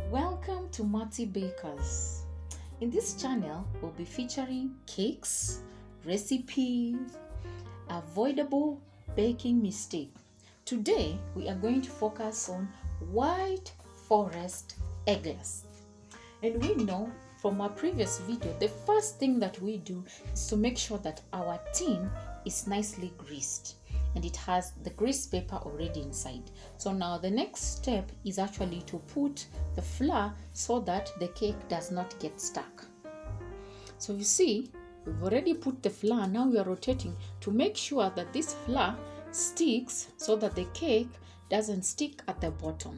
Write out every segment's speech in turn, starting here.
Welcome to Marty Bakers. In this channel, we'll be featuring cakes, recipes, avoidable baking mistake. Today, we are going to focus on white forest eggless. And we know from our previous video, the first thing that we do is to make sure that our tin is nicely greased and it has the grease paper already inside. So now the next step is actually to put the flour so that the cake does not get stuck. So you see, we've already put the flour. Now we are rotating to make sure that this flour sticks so that the cake doesn't stick at the bottom.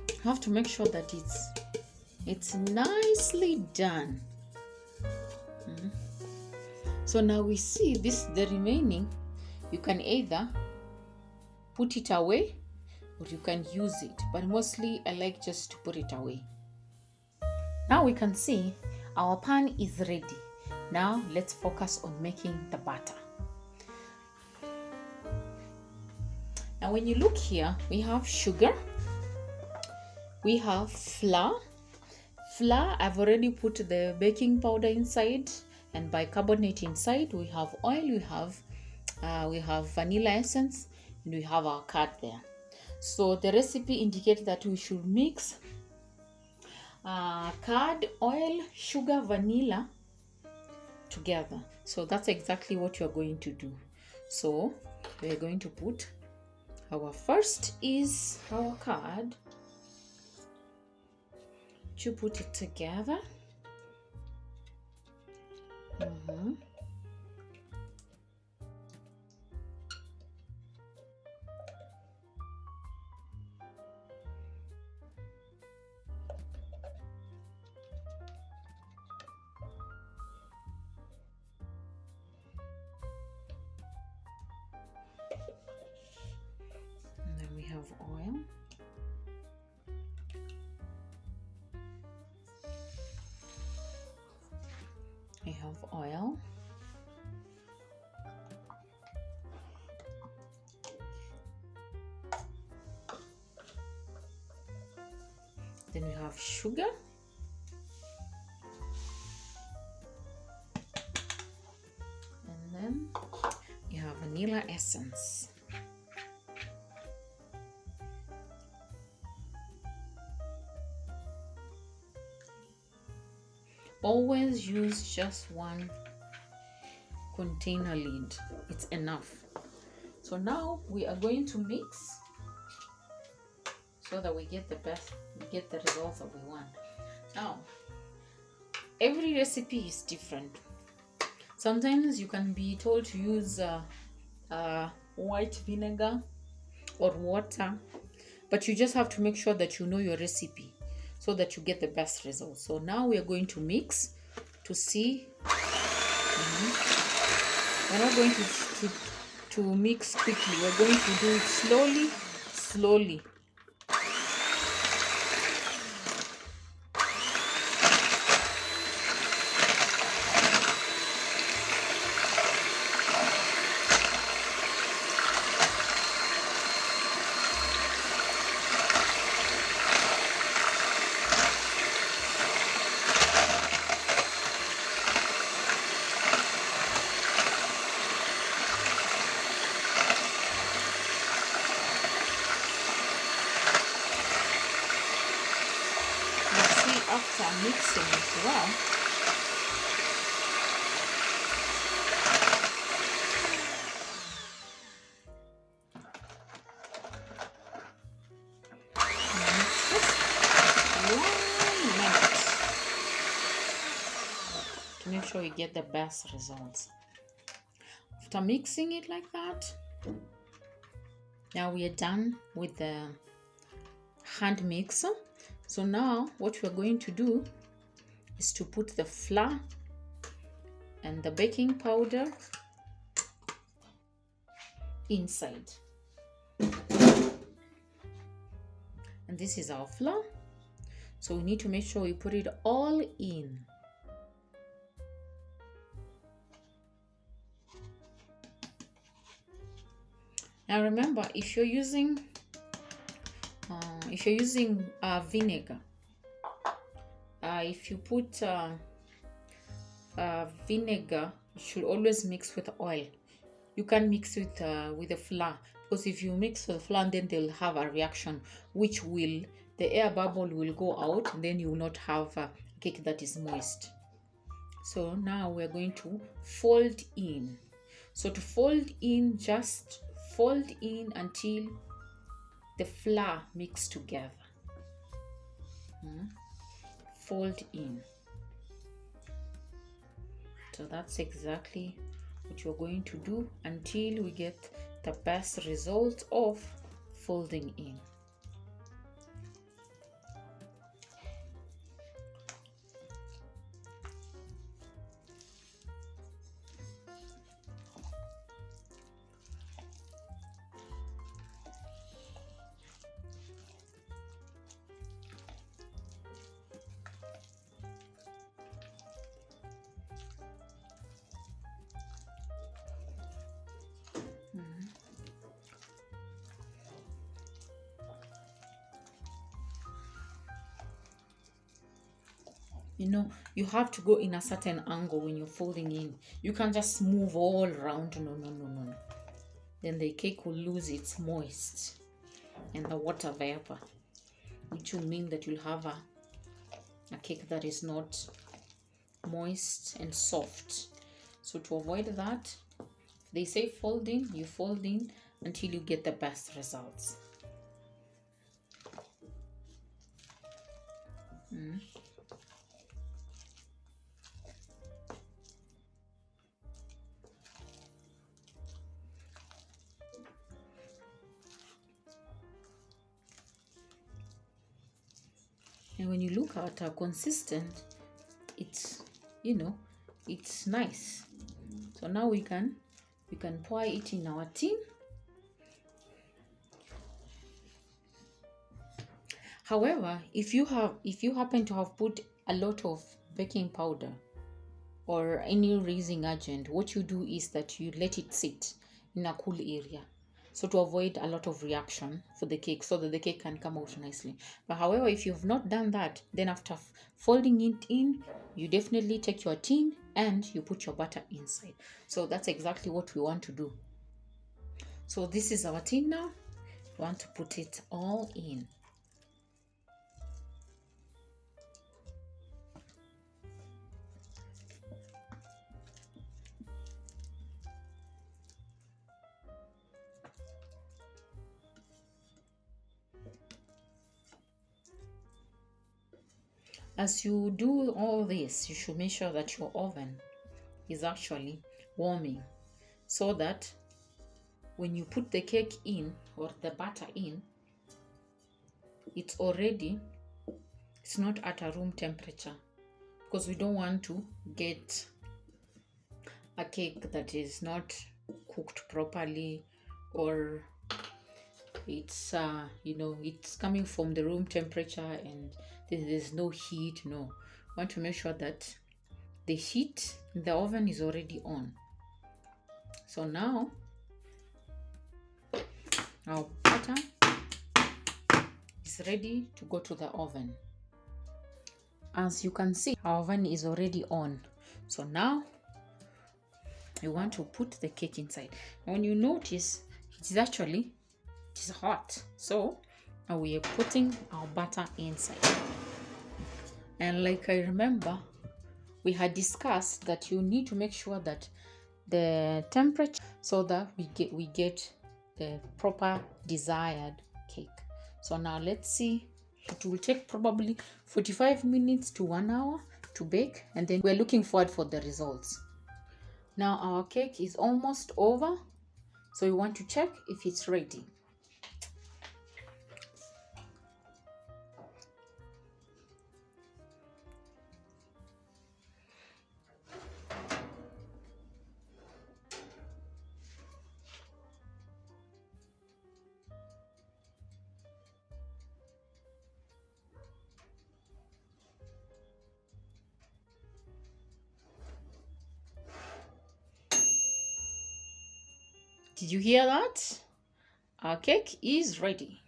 You have to make sure that it's nicely done. So now we see the remaining. You can either put it away or you can use it, but mostly I like just to put it away. Now we can see our pan is ready. Now let's focus on making the batter. Now when you look here, we have sugar, we have flour. I've already put the baking powder inside and bicarbonate inside. We have oil, we have vanilla essence, and we have our curd there. So the recipe indicates that we should mix curd, oil, sugar, vanilla together. So that's exactly what you're going to do. So we're going to put our first is our curd. You put it together. And then we have oil. We have oil. Then we have sugar. And then you have vanilla essence. Always use just one container lid. It's enough. So now we are going to mix so that we get the results that we want. Now, every recipe is different. Sometimes you can be told to use white vinegar or water, but you just have to make sure that you know your recipe so that you get the best results. So now we are going to mix to see. We're not going to mix quickly. We're going to do it slowly. After mixing as well, to make sure we get the best results. After mixing it like that, now we are done with the hand mixer. So now what we're going to do is to put the flour and the baking powder inside. And this is our flour. So we need to make sure we put it all in. Now remember, if you're using vinegar, if you put vinegar, you should always mix with oil. You can mix with the flour, because if you mix with flour, then they'll have a reaction, which will the air bubble will go out, and then you will not have a cake that is moist. So now we're going to fold in. So to fold in, just fold in until the flour mix together. Fold in. So that's exactly what you're going to do until we get the best result of folding in. You have to go in a certain angle when you're folding in. You can't just move all around. No. Then the cake will lose its moist and the water vapor, which will mean that you'll have a cake that is not moist and soft. So to avoid that, they say fold in, you fold in until you get the best results. And when you look at how consistent, it's it's nice. So now we can pour it in our tin. However, if you happen to have put a lot of baking powder or any raising agent, what you do is that you let it sit in a cool area, so to avoid a lot of reaction for the cake, so that the cake can come out nicely. But however, if you've not done that, then after folding it in, you definitely take your tin and you put your butter inside. So that's exactly what we want to do. So this is our tin now. We want to put it all in. As you do all this, you should make sure that your oven is actually warming, so that when you put the cake in or the batter in, it's not at a room temperature, because we don't want to get a cake that is not cooked properly, or it's it's coming from the room temperature and there's no heat. No, we want to make sure that the heat in the oven is already on. So now our butter is ready to go to the oven. As you can see, our oven is already on. So now you want to put the cake inside. And when you notice, it is hot. So now we are putting our butter inside. And like I remember, we had discussed that you need to make sure that the temperature, so that we get the proper desired cake. So now let's see. It will take probably 45 minutes to 1 hour to bake, and then we're looking forward for the results. Now our cake is almost over, so we want to check if it's ready. Did you hear that? Our cake is ready.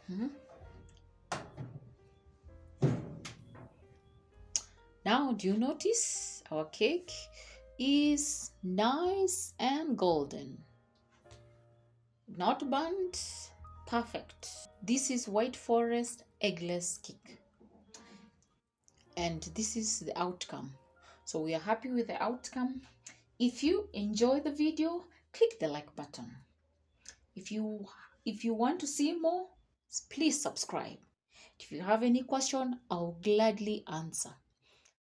Mhm. Now, do you notice our cake is nice and golden? Not burnt, perfect. This is White Forest Eggless cake, and this is the outcome. So we are happy with the outcome. If you enjoy the video, click the like button. If you want to see more, please subscribe. If you have any question, I'll gladly answer.